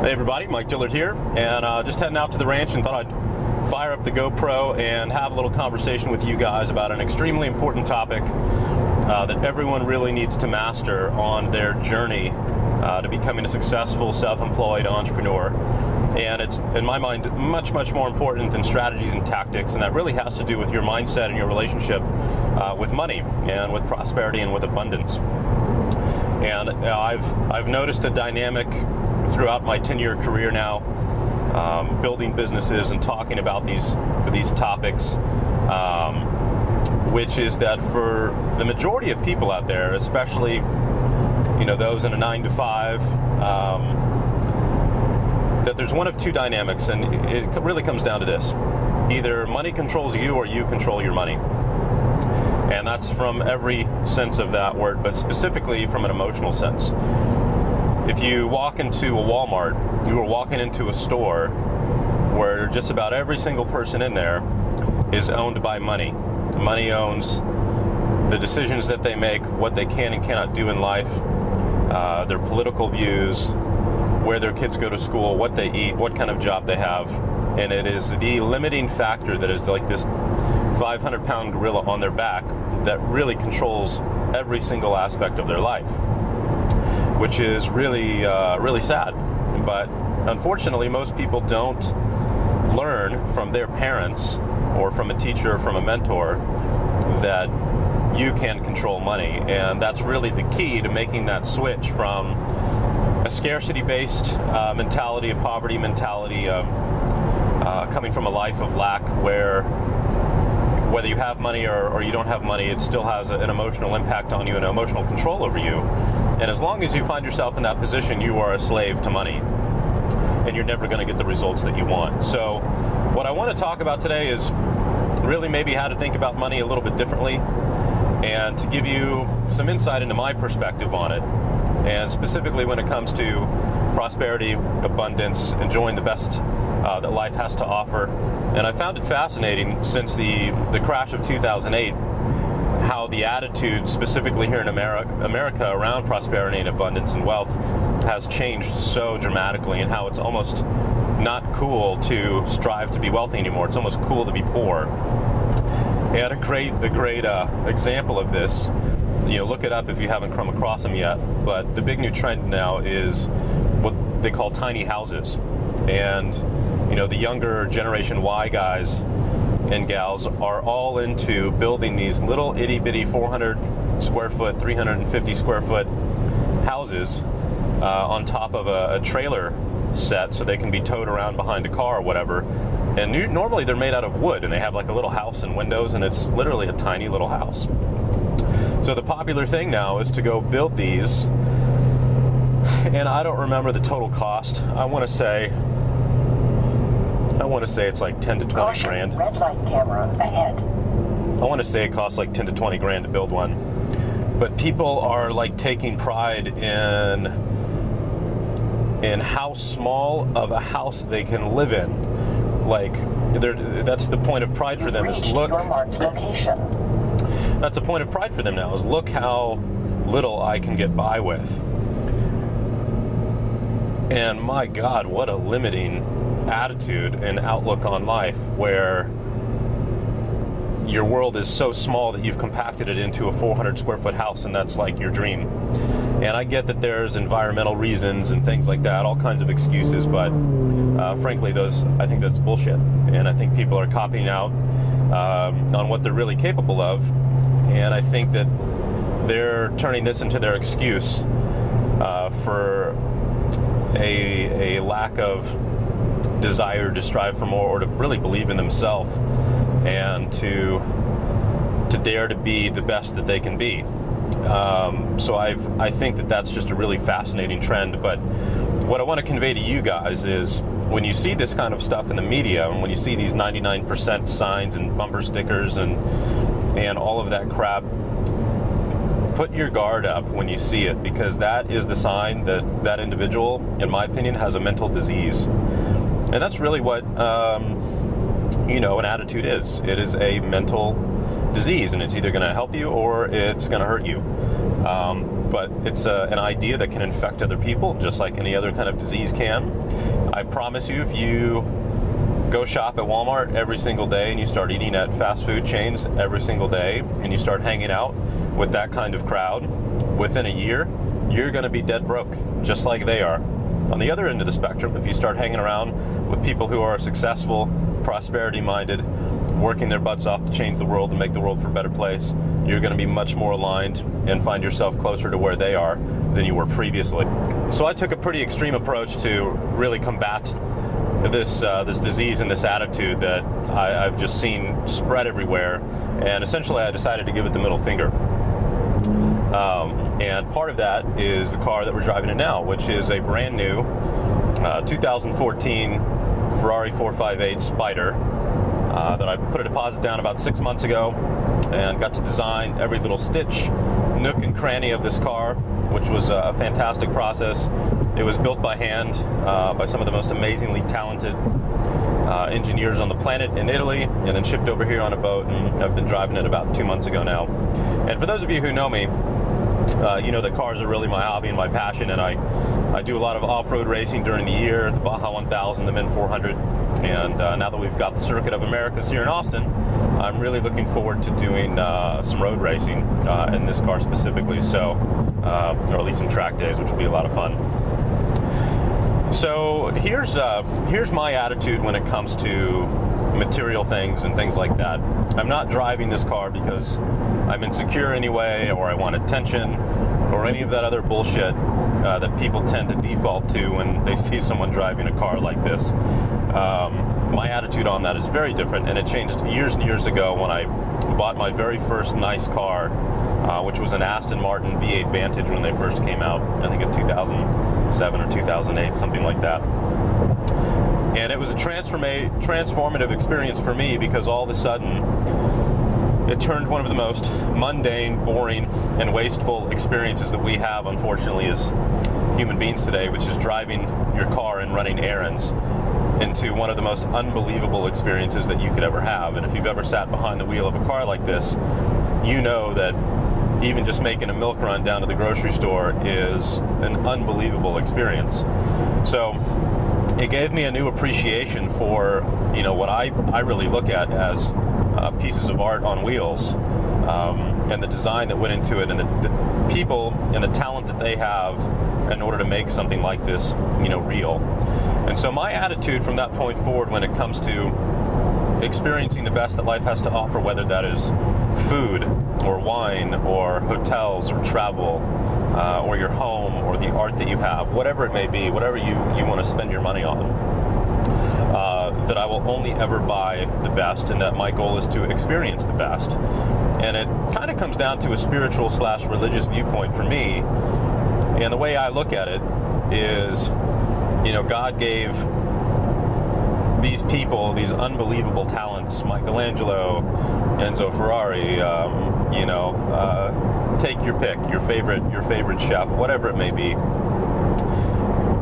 Hey everybody, Mike Dillard here, and just heading out to the ranch and thought I'd fire up the GoPro and have a little conversation with you guys about an extremely important topic that everyone really needs to master on their journey to becoming a successful self-employed entrepreneur. And it's, in my mind, much more important than strategies and tactics, and that really has to do with your mindset and your relationship with money and with prosperity and with abundance. And I've noticed a dynamic throughout my 10-year career now, building businesses and talking about these topics, which is that for the majority of people out there, especially those in a 9-to-5, that there's one of two dynamics, and it really comes down to this: either money controls you or you control your money. And that's from every sense of that word, but specifically from an emotional sense. If you walk into a Walmart, you are walking into a store where just about every single person in there is owned by money. Money owns the decisions that they make, what they can and cannot do in life, their political views, where their kids go to school, what they eat, what kind of job they have. And it is the limiting factor that is like this 500-pound gorilla on their back that really controls every single aspect of their life, which is really sad. But unfortunately, most people don't learn from their parents or from a teacher or from a mentor that you can control money. And that's really the key to making that switch from a scarcity-based mentality, a poverty mentality, coming from a life of lack where whether you have money or you don't have money, it still has an emotional impact on you and emotional control over you. And as long as you find yourself in that position, you are a slave to money, and you're never going to get the results that you want. So what I want to talk about today is really maybe how to think about money a little bit differently, and to give you some insight into my perspective on it, and specifically when it comes to prosperity, abundance, enjoying the best that life has to offer. And I found it fascinating since the crash of 2008, how the attitude specifically here in America around prosperity and abundance and wealth has changed so dramatically, and how it's almost not cool to strive to be wealthy anymore. It's almost cool to be poor. And a great example of this, look it up if you haven't come across them yet, but the big new trend now is what they call tiny houses. And the younger generation Y guys and gals are all into building these little itty bitty 400 square foot, 350 square foot houses on top of a trailer set, so they can be towed around behind a car or whatever. And normally they're made out of wood, and they have like a little house and windows, and it's literally a tiny little house. So the popular thing now is to go build these, and I don't remember the total cost. I want to say it's like 10 to 20 grand. Red light camera ahead. I want to say it costs like 10 to 20 grand to build one. But people are like taking pride in how small of a house they can live in. Like, that's the point of pride for them, is look. Your marked location. That's a point of pride for them now, is look how little I can get by with. And my God, what a limiting attitude and outlook on life, where your world is so small that you've compacted it into a 400 square foot house, and that's like your dream. And I get that there's environmental reasons and things like that, all kinds of excuses, but frankly, I think that's bullshit. And I think people are copying out on what they're really capable of. And I think that they're turning this into their excuse for a lack of desire to strive for more, or to really believe in themselves, and to dare to be the best that they can be. So I think that that's just a really fascinating trend. But what I want to convey to you guys is, when you see this kind of stuff in the media, and when you see these 99% signs and bumper stickers and all of that crap, put your guard up when you see it, because that is the sign that individual, in my opinion, has a mental disease. And that's really what an attitude is. It is a mental disease, and it's either going to help you or it's going to hurt you. But it's an idea that can infect other people, just like any other kind of disease can. I promise you, if you go shop at Walmart every single day and you start eating at fast food chains every single day and you start hanging out with that kind of crowd, within a year, you're going to be dead broke, just like they are. On the other end of the spectrum, if you start hanging around with people who are successful, prosperity-minded, working their butts off to change the world and make the world for a better place, you're going to be much more aligned and find yourself closer to where they are than you were previously. So I took a pretty extreme approach to really combat this disease and this attitude that I've just seen spread everywhere, and essentially I decided to give it the middle finger. And part of that is the car that we're driving in now, which is a brand new 2014 Ferrari 458 Spider that I put a deposit down about 6 months ago and got to design every little stitch, nook and cranny of this car, which was a fantastic process. It was built by hand by some of the most amazingly talented engineers on the planet in Italy, and then shipped over here on a boat, and I've been driving it about 2 months ago now. And for those of you who know me, you know that cars are really my hobby and my passion, and I do a lot of off-road racing during the year, the Baja 1000, the Min 400, and now that we've got the Circuit of Americas here in Austin, I'm really looking forward to doing some road racing in this car specifically, so or at least some track days, which will be a lot of fun. So here's my attitude when it comes to material things and things like that. I'm not driving this car because I'm insecure anyway, or I want attention, or any of that other bullshit that people tend to default to when they see someone driving a car like this. My attitude on that is very different, and it changed years and years ago when I bought my very first nice car, which was an Aston Martin V8 Vantage when they first came out, I think in 2007 or 2008, something like that. And it was a transformative experience for me, because all of a sudden it turned one of the most mundane, boring, and wasteful experiences that we have, unfortunately, as human beings today, which is driving your car and running errands, into one of the most unbelievable experiences that you could ever have. And if you've ever sat behind the wheel of a car like this, you know that even just making a milk run down to the grocery store is an unbelievable experience. So it gave me a new appreciation for, you know, what I really look at as pieces of art on wheels, and the design that went into it, and the people and the talent that they have in order to make something like this, you know, real. And so my attitude from that point forward, when it comes to experiencing the best that life has to offer, whether that is food or wine or hotels or travel, or your home or the art that you have, whatever it may be, whatever you want to spend your money on, that I will only ever buy the best, and that my goal is to experience the best. And it kind of comes down to a spiritual / religious viewpoint for me. And the way I look at it is, you know, God gave these people these unbelievable talents, Michelangelo, Enzo Ferrari, take your pick, your favorite chef, whatever it may be.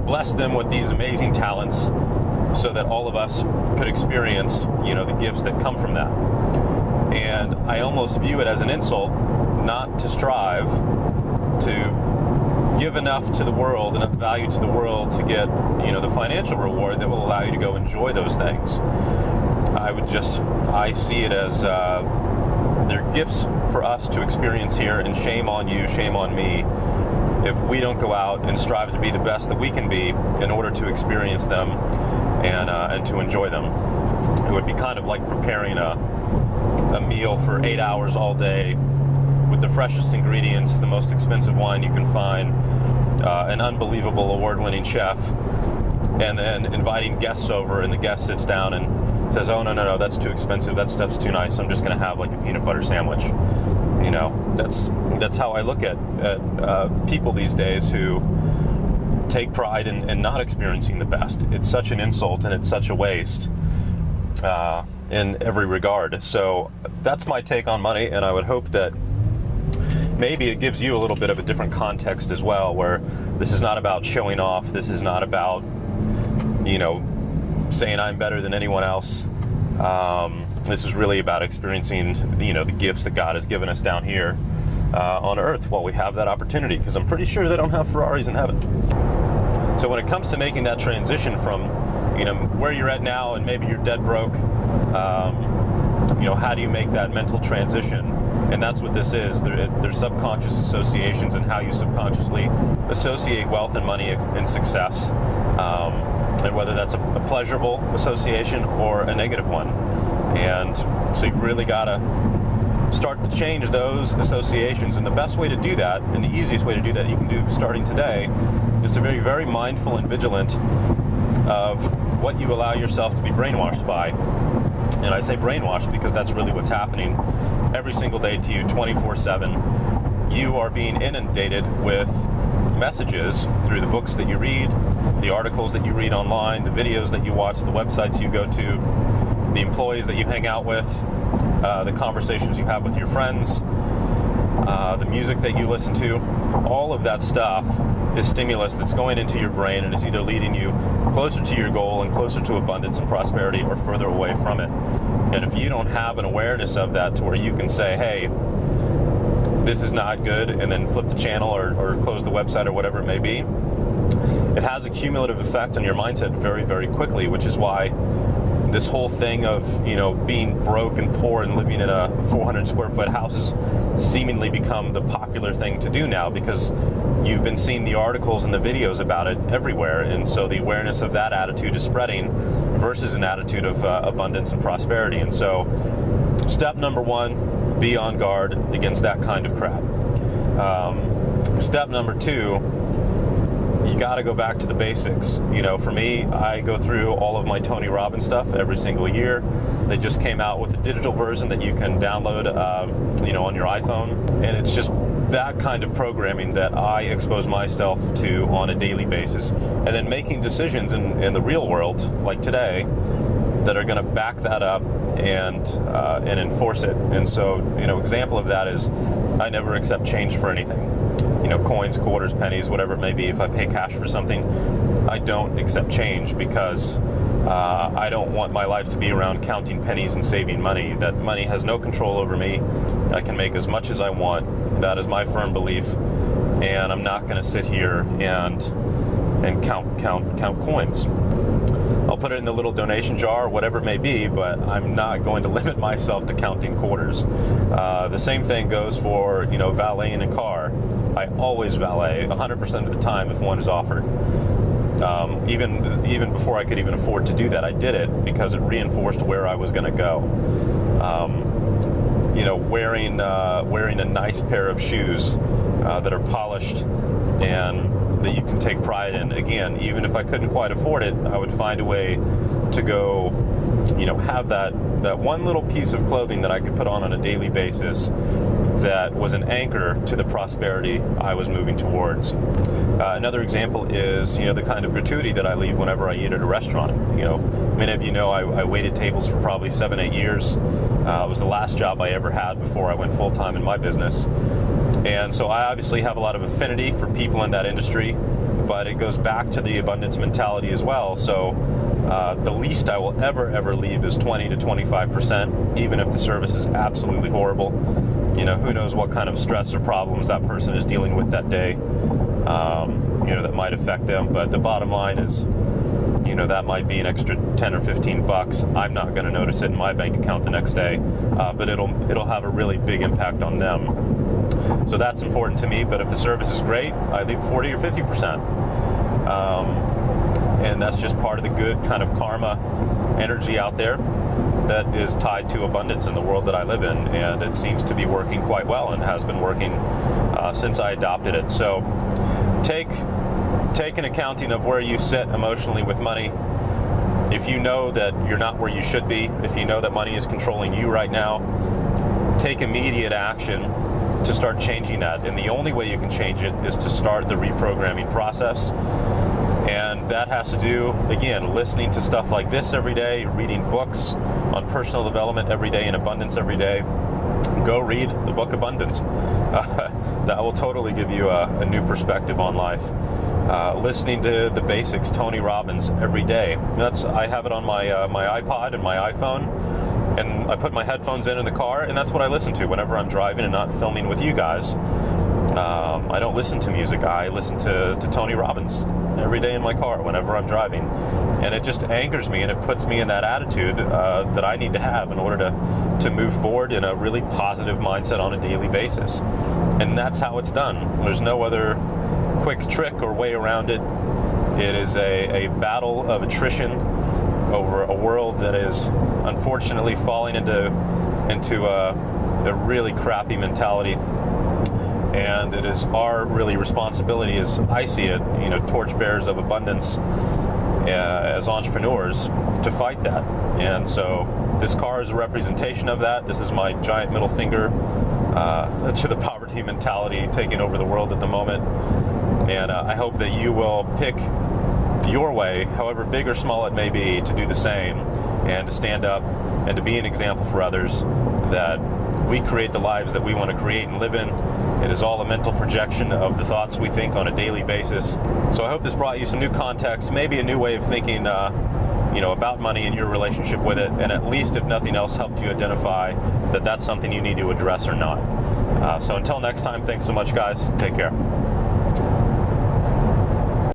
Bless them with these amazing talents so that all of us could experience, you know, the gifts that come from that. And I almost view it as an insult not to strive to give enough to the world, enough value to the world to get, you know, the financial reward that will allow you to go enjoy those things. I see it as they're gifts for us to experience here, and shame on you, shame on me, if we don't go out and strive to be the best that we can be in order to experience them and to enjoy them. It would be kind of like preparing a meal for 8 hours all day with the freshest ingredients, the most expensive wine you can find, an unbelievable award-winning chef, and then inviting guests over, and the guest sits down and says, oh, no, that's too expensive, that stuff's too nice, I'm just going to have like a peanut butter sandwich. You know, that's how I look at people these days who take pride in not experiencing the best. It's such an insult, and it's such a waste in every regard. So that's my take on money, and I would hope that maybe it gives you a little bit of a different context as well, where this is not about showing off. This is not about, you know, saying I'm better than anyone else. This is really about experiencing, the gifts that God has given us down here on earth while we have that opportunity, because I'm pretty sure they don't have Ferraris in heaven. So when it comes to making that transition from, where you're at now and maybe you're dead broke, how do you make that mental transition? And that's what this is. There's subconscious associations and how you subconsciously associate wealth and money and success, and whether that's a pleasurable association or a negative one. And so you've really got to start to change those associations. And the best way to do that, and the easiest way to do that you can do starting today, is to be very mindful and vigilant of what you allow yourself to be brainwashed by. And I say brainwashed because that's really what's happening every single day to you, 24/7. You are being inundated with messages through the books that you read, the articles that you read online, the videos that you watch, the websites you go to, the employees that you hang out with, the conversations you have with your friends, the music that you listen to. All of that stuff is stimulus that's going into your brain and is either leading you closer to your goal and closer to abundance and prosperity, or further away from it. And if you don't have an awareness of that to where you can say, hey, this is not good, and then flip the channel or close the website or whatever it may be, it has a cumulative effect on your mindset very, very quickly, which is why this whole thing of, being broke and poor and living in a 400 square foot house has seemingly become the popular thing to do now, because you've been seeing the articles and the videos about it everywhere. And so the awareness of that attitude is spreading versus an attitude of abundance and prosperity. And so step number one, be on guard against that kind of crap. Step number two, you got to go back to the basics. For me, I go through all of my Tony Robbins stuff every single year. They just came out with a digital version that you can download, on your iPhone. And it's just that kind of programming that I expose myself to on a daily basis. And then making decisions in the real world, like today, that are going to back that up and enforce it. And so, example of that is I never accept change for anything. Coins, quarters, pennies, whatever it may be. If I pay cash for something, I don't accept change, because I don't want my life to be around counting pennies and saving money. That money has no control over me. I can make as much as I want. That is my firm belief. And I'm not going to sit here and count coins. I'll put it in the little donation jar, whatever it may be, but I'm not going to limit myself to counting quarters. The same thing goes for, valeting a car. I always valet 100% of the time if one is offered. Even before I could even afford to do that, I did it because it reinforced where I was going to go. Wearing a nice pair of shoes that are polished and that you can take pride in. Again, even if I couldn't quite afford it, I would find a way to go, have that one little piece of clothing that I could put on a daily basis that was an anchor to the prosperity I was moving towards. Another example is, the kind of gratuity that I leave whenever I eat at a restaurant. Many of you know I waited tables for probably 7-8 years. It was the last job I ever had before I went full-time in my business. And so I obviously have a lot of affinity for people in that industry, but it goes back to the abundance mentality as well. So the least I will ever leave is 20 to 25%, even if the service is absolutely horrible. Who knows what kind of stress or problems that person is dealing with that day, that might affect them. But the bottom line is, that might be an extra 10 or 15 bucks. I'm not going to notice it in my bank account the next day, but it'll have a really big impact on them. So that's important to me. But if the service is great, I leave 40 or 50%. And that's just part of the good kind of karma energy out there that is tied to abundance in the world that I live in. And it seems to be working quite well and has been working since I adopted it. So take an accounting of where you sit emotionally with money. If you know that you're not where you should be, if you know that money is controlling you right now, take immediate action to start changing that. And the only way you can change it is to start the reprogramming process. And that has to do, again, listening to stuff like this every day, reading books on personal development every day and abundance every day. Go read the book Abundance. That will totally give you a new perspective on life. Listening to the basics, Tony Robbins, every day. I have it on my iPod and my iPhone. and I put my headphones in the car, and that's what I listen to whenever I'm driving and not filming with you guys. I don't listen to music. I listen to Tony Robbins every day in my car whenever I'm driving, and it just anchors me and it puts me in that attitude that I need to have in order to move forward in a really positive mindset on a daily basis. And that's how it's done. There's no other quick trick or way around it. It is a battle of attrition over a world that is unfortunately falling into a really crappy mentality. And it is our really responsibility, as I see it, torchbearers of abundance, as entrepreneurs, to fight that. And so this car is a representation of that. This is my giant middle finger to the poverty mentality taking over the world at the moment. And I hope that you will pick your way, however big or small it may be, to do the same and to stand up and to be an example for others that we create the lives that we want to create and live in. It is all a mental projection of the thoughts we think on a daily basis. So I hope this brought you some new context, maybe a new way of thinking about money and your relationship with it, and at least, if nothing else, helped you identify that that's something you need to address or not. So until next time, thanks so much, guys. Take care.